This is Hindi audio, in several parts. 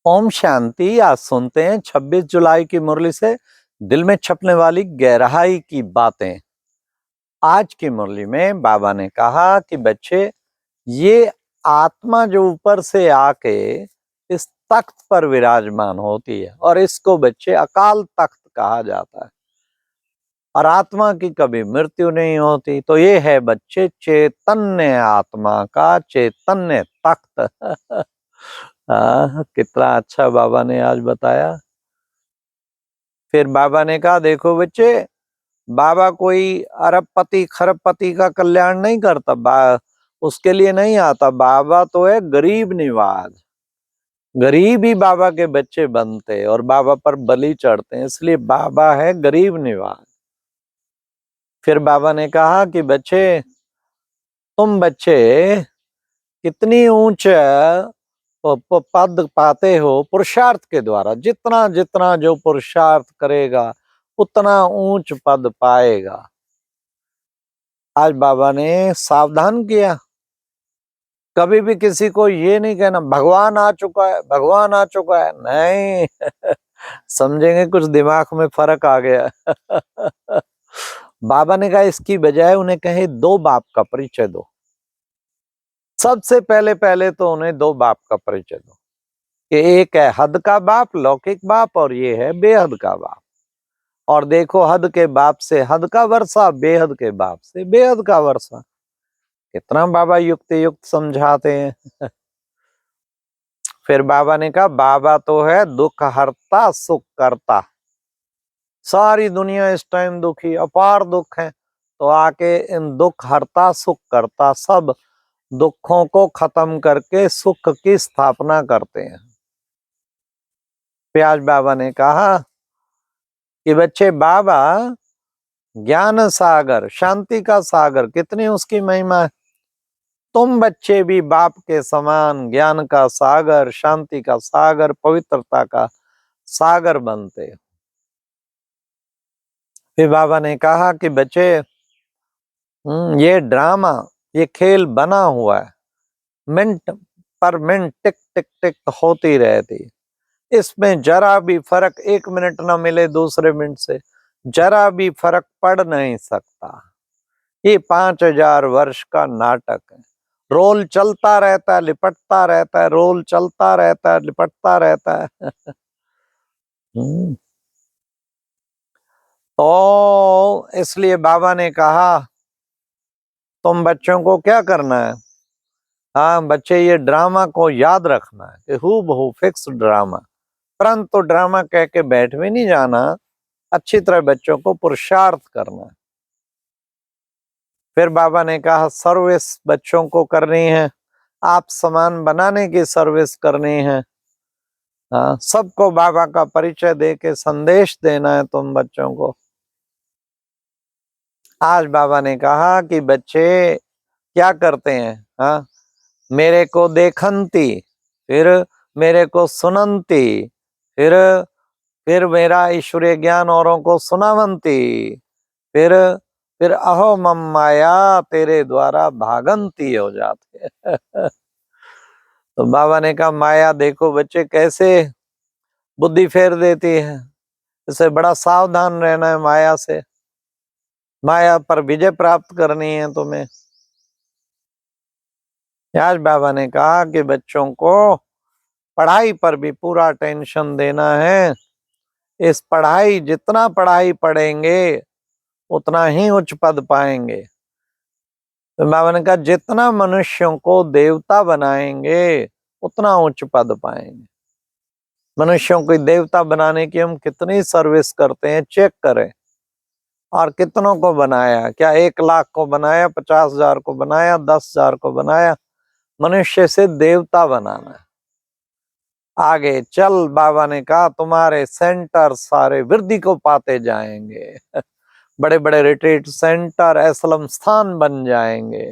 ओम शांति। आज सुनते हैं 26 जुलाई की मुरली से दिल में छपने वाली गहराई की बातें। आज की मुरली में बाबा ने कहा कि बच्चे, ये आत्मा जो ऊपर से आके इस तख्त पर विराजमान होती है और इसको बच्चे अकाल तख्त कहा जाता है और आत्मा की कभी मृत्यु नहीं होती। तो ये है बच्चे चैतन्य आत्मा का चैतन्य तख्त। कितना अच्छा बाबा ने आज बताया। फिर बाबा ने कहा, देखो बच्चे, बाबा कोई अरबपति खरबपति का कल्याण नहीं करता, उसके लिए नहीं आता। बाबा तो है गरीब निवाज। गरीब ही बाबा के बच्चे बनते और बाबा पर बलि चढ़ते हैं, इसलिए बाबा है गरीब निवाज। फिर बाबा ने कहा कि बच्चे, तुम बच्चे कितनी ऊंच पद पाते हो पुरुषार्थ के द्वारा। जितना जितना जो पुरुषार्थ करेगा उतना ऊंच पद पाएगा। आज बाबा ने सावधान किया, कभी भी किसी को ये नहीं कहना भगवान आ चुका है, भगवान आ चुका है, नहीं। समझेंगे कुछ दिमाग में फर्क आ गया। बाबा ने कहा इसकी बजाय उन्हें कहे दो बाप का परिचय दो। सबसे पहले पहले तो उन्हें दो बाप का परिचय दो कि एक है हद का बाप, लौकिक बाप, और ये है बेहद का बाप। और देखो, हद के बाप से हद का वर्षा, बेहद के बाप से बेहद का वर्षा। कितना बाबा युक्त युक्त समझाते हैं। फिर बाबा ने कहा बाबा तो है दुख हरता सुख करता। सारी दुनिया इस टाइम दुखी, अपार दुख है, तो आके इन दुख हरता सुख करता सब दुखों को खत्म करके सुख की स्थापना करते हैं। प्याज बाबा ने कहा कि बच्चे, बाबा ज्ञान सागर, शांति का सागर, कितनी उसकी महिमा है। तुम बच्चे भी बाप के समान ज्ञान का सागर, शांति का सागर, पवित्रता का सागर बनते हो। फिर बाबा ने कहा कि बच्चे, ये ड्रामा, ये खेल बना हुआ है, मिनट पर मिनट टिक टिक टिक होती रहती। इसमें जरा भी फर्क, एक मिनट ना मिले दूसरे मिनट से, जरा भी फर्क पड़ नहीं सकता। ये 5000 वर्ष का नाटक है। रोल चलता रहता है, लिपटता रहता है, रोल चलता रहता है, लिपटता रहता है। तो इसलिए बाबा ने कहा तुम बच्चों को क्या करना है। हाँ बच्चे, ये ड्रामा को याद रखना है कि हूबहू फिक्स ड्रामा, परंतु ड्रामा कह के बैठ भी नहीं जाना, अच्छी तरह बच्चों को पुरुषार्थ करना है। फिर बाबा ने कहा सर्विस बच्चों को करनी है, आप समान बनाने की सर्विस करनी है। हाँ, सबको बाबा का परिचय दे के संदेश देना है तुम बच्चों को। आज बाबा ने कहा कि बच्चे क्या करते हैं। हाँ, मेरे को देखंती, फिर मेरे को सुनंती, फिर फिर मेरा ईश्वरीय ज्ञान औरों को सुनावंती, फिर फिर अहो मम माया, तेरे द्वारा भागंती हो जाते। तो बाबा ने कहा माया देखो बच्चे कैसे बुद्धि फेर देती है, इससे बड़ा सावधान रहना है माया से। माया पर विजय प्राप्त करनी है तुम्हें। आज बाबा ने कहा कि बच्चों को पढ़ाई पर भी पूरा टेंशन देना है। इस पढ़ाई, जितना पढ़ाई पढ़ेंगे उतना ही उच्च पद पाएंगे। तो बाबा ने कहा जितना मनुष्यों को देवता बनाएंगे उतना उच्च पद पाएंगे। मनुष्यों को देवता बनाने की हम कितनी सर्विस करते हैं, चेक करें। और कितनों को बनाया, क्या 1 लाख को बनाया, 50,000 को बनाया, 10,000 को बनाया। मनुष्य से देवता बनाना है। आगे चल, बाबा ने कहा तुम्हारे सेंटर सारे वृद्धि को पाते जाएंगे। बड़े बड़े रिट्रीट सेंटर, असलम स्थान बन जाएंगे।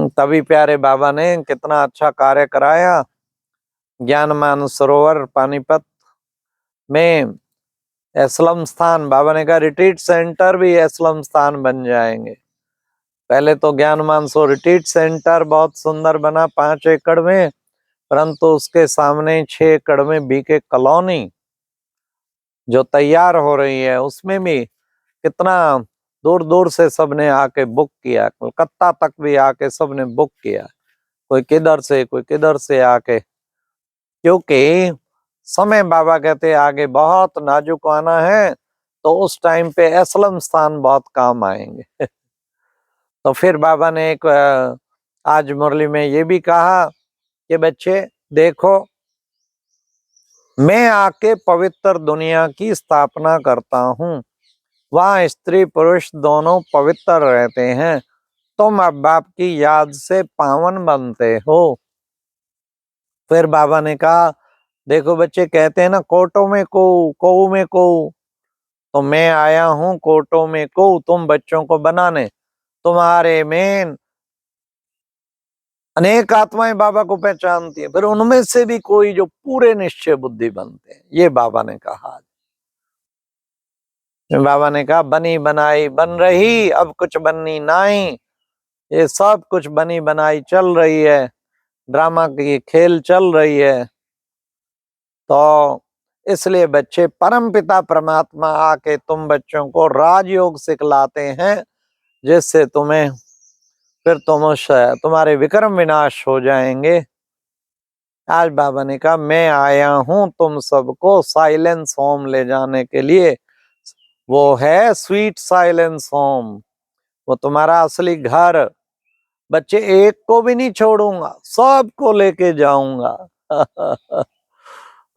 तभी प्यारे बाबा ने कितना अच्छा कार्य कराया। ज्ञान मानसरोवर पानीपत में असलम स्थान, बाबा ने कहा रिट्रीट सेंटर भी असलम स्थान बन जाएंगे। पहले तो ज्ञान मानसो रिट्रीट सेंटर बहुत सुंदर बना 5 एकड़ में, परंतु उसके सामने 6 एकड़ में बीके कॉलोनी जो तैयार हो रही है, उसमें भी कितना दूर दूर से सबने आके बुक किया, कलकत्ता तक भी आके सबने बुक किया, कोई किधर से आके, क्योंकि समय बाबा कहते आगे बहुत नाजुक आना है, तो उस टाइम पे असलम स्थान बहुत काम आएंगे। तो फिर बाबा ने एक आज मुरली में ये भी कहा कि बच्चे देखो, मैं आके पवित्र दुनिया की स्थापना करता हूँ, वहाँ स्त्री पुरुष दोनों पवित्र रहते हैं, तुम अब बाप की याद से पावन बनते हो। फिर बाबा ने कहा देखो बच्चे, कहते हैं ना कोटो में को में को, तो मैं आया हूँ कोटो में को तुम बच्चों को बनाने, तुम्हारे में अनेक आत्माएं बाबा को पहचानती है, फिर उनमें से भी कोई जो पूरे निश्चय बुद्धि बनते हैं, ये बाबा ने कहा। बाबा ने कहा बनी बनाई बन रही, अब कुछ बननी नहीं, ये सब कुछ बनी बनाई चल रही है, ड्रामा की खेल चल रही है। तो इसलिए बच्चे, परम पिता परमात्मा आके तुम बच्चों को राजयोग सिखलाते हैं, जिससे तुम्हें फिर तुम्हारे विक्रम विनाश हो जाएंगे। आज बाबा ने कहा मैं आया हूं तुम सबको साइलेंस होम ले जाने के लिए, वो है स्वीट साइलेंस होम, वो तुम्हारा असली घर। बच्चे एक को भी नहीं छोड़ूंगा, सबको लेके जाऊंगा।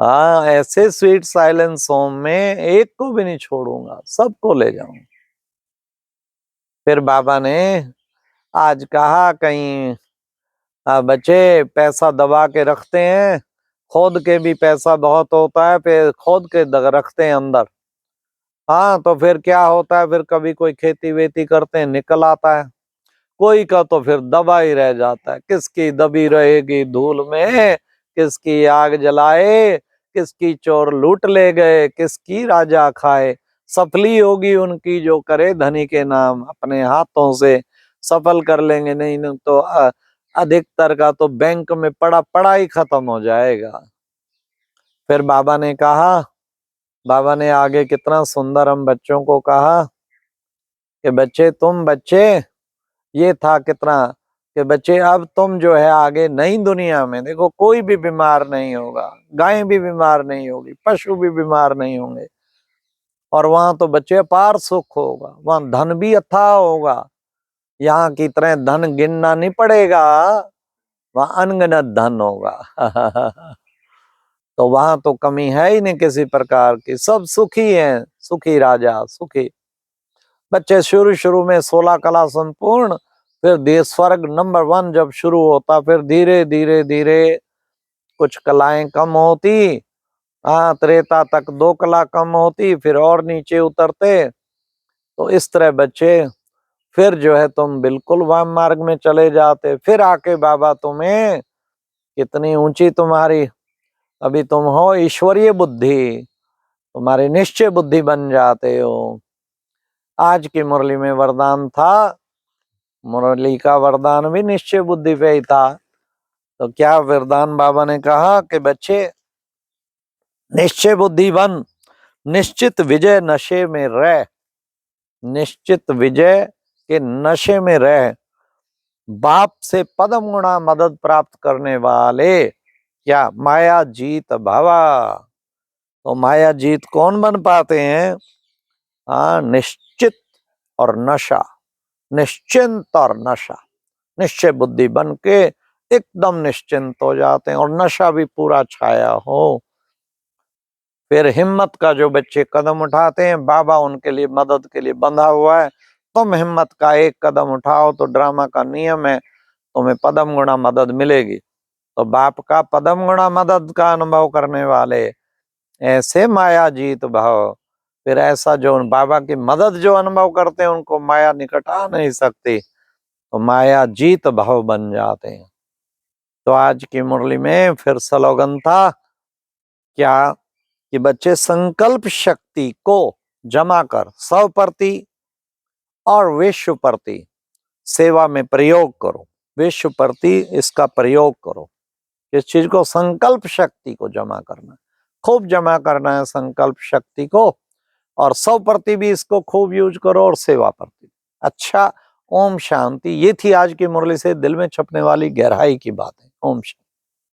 हाँ, ऐसे स्वीट साइलेंस होम में एक को भी नहीं छोड़ूंगा, सबको ले जाऊंगा। फिर बाबा ने आज कहा कहीं बच्चे पैसा दबा के रखते हैं, खोद के भी पैसा बहुत होता है, फिर खोद के रखते हैं अंदर। हाँ, तो फिर क्या होता है, फिर कभी कोई खेती वेती करते हैं निकल आता है, कोई का तो फिर दबा ही रह जाता है। किसकी दबी रहेगी धूल में, किसकी आग जलाए, किसकी चोर लूट ले गए, किसकी राजा खाए, सफली होगी उनकी जो करे धनी के नाम, अपने हाथों से सफल कर लेंगे, नहीं तो अधिकतर का तो बैंक में पड़ा पड़ा ही खत्म हो जाएगा। फिर बाबा ने कहा, बाबा ने आगे कितना सुंदर हम बच्चों को कहा कि बच्चे तुम बच्चे, ये था कितना कि बच्चे अब तुम जो है आगे नई दुनिया में देखो, कोई भी बीमार नहीं होगा, गाय भी बीमार नहीं होगी, पशु भी बीमार नहीं होंगे, और वहां तो बच्चे अपार सुख होगा, वहां धन भी अथाह होगा, यहाँ की तरह धन गिनना नहीं पड़ेगा, वहां अनगिनत धन होगा। तो वहां तो कमी है ही नहीं किसी प्रकार की, सब सुखी हैं, सुखी राजा सुखी। बच्चे शुरू शुरू में 16 कला संपूर्ण, फिर स्वर्ग नंबर 1 जब शुरू होता, फिर धीरे धीरे धीरे कुछ कलाएं कम होती, त्रेता तक 2 कला कम होती, फिर और नीचे उतरते। तो इस तरह बच्चे फिर जो है तुम बिल्कुल वाम मार्ग में चले जाते, फिर आके बाबा तुम्हें, कितनी ऊंची तुम्हारी, अभी तुम हो ईश्वरीय बुद्धि, तुम्हारी निश्चय बुद्धि बन जाते हो। आज की मुरली में वरदान था, मुरली का वरदान भी निश्चय बुद्धि पे ही था। तो क्या वरदान बाबा ने कहा कि बच्चे निश्चय बुद्धि बन, निश्चित विजय नशे में रह, निश्चित विजय के नशे में रह, बाप से पदम गुणा मदद प्राप्त करने वाले, क्या माया जीत भवा। तो माया जीत कौन बन पाते हैं? निश्चित और नशा, निश्चिंत और नशा, निश्चय बुद्धि बन के एकदम निश्चिंत हो जाते हैं, और नशा भी पूरा छाया हो। फिर हिम्मत का जो बच्चे कदम उठाते हैं, बाबा उनके लिए मदद के लिए बंधा हुआ है। तुम हिम्मत का एक कदम उठाओ तो ड्रामा का नियम है, तुम्हें पदम गुणा मदद मिलेगी। तो बाप का पदम गुणा मदद का अनुभव करने वाले, ऐसे माया जीत भाव, फिर ऐसा जो बाबा की मदद जो अनुभव करते हैं, उनको माया निकट आ नहीं सकती, तो माया जीत भाव बन जाते हैं। तो आज की मुरली में फिर स्लोगन था क्या कि बच्चे संकल्प शक्ति को जमा कर 100% और विश्व प्रति सेवा में प्रयोग करो, विश्व प्रति इसका प्रयोग करो। इस चीज को, संकल्प शक्ति को जमा करना, खूब जमा करना है संकल्प शक्ति को, और 100% भी इसको खूब यूज करो, और सेवा प्रति। अच्छा, ओम शांति। ये थी आज की मुरली से दिल में छपने वाली गहराई की बातें। ओम शांति।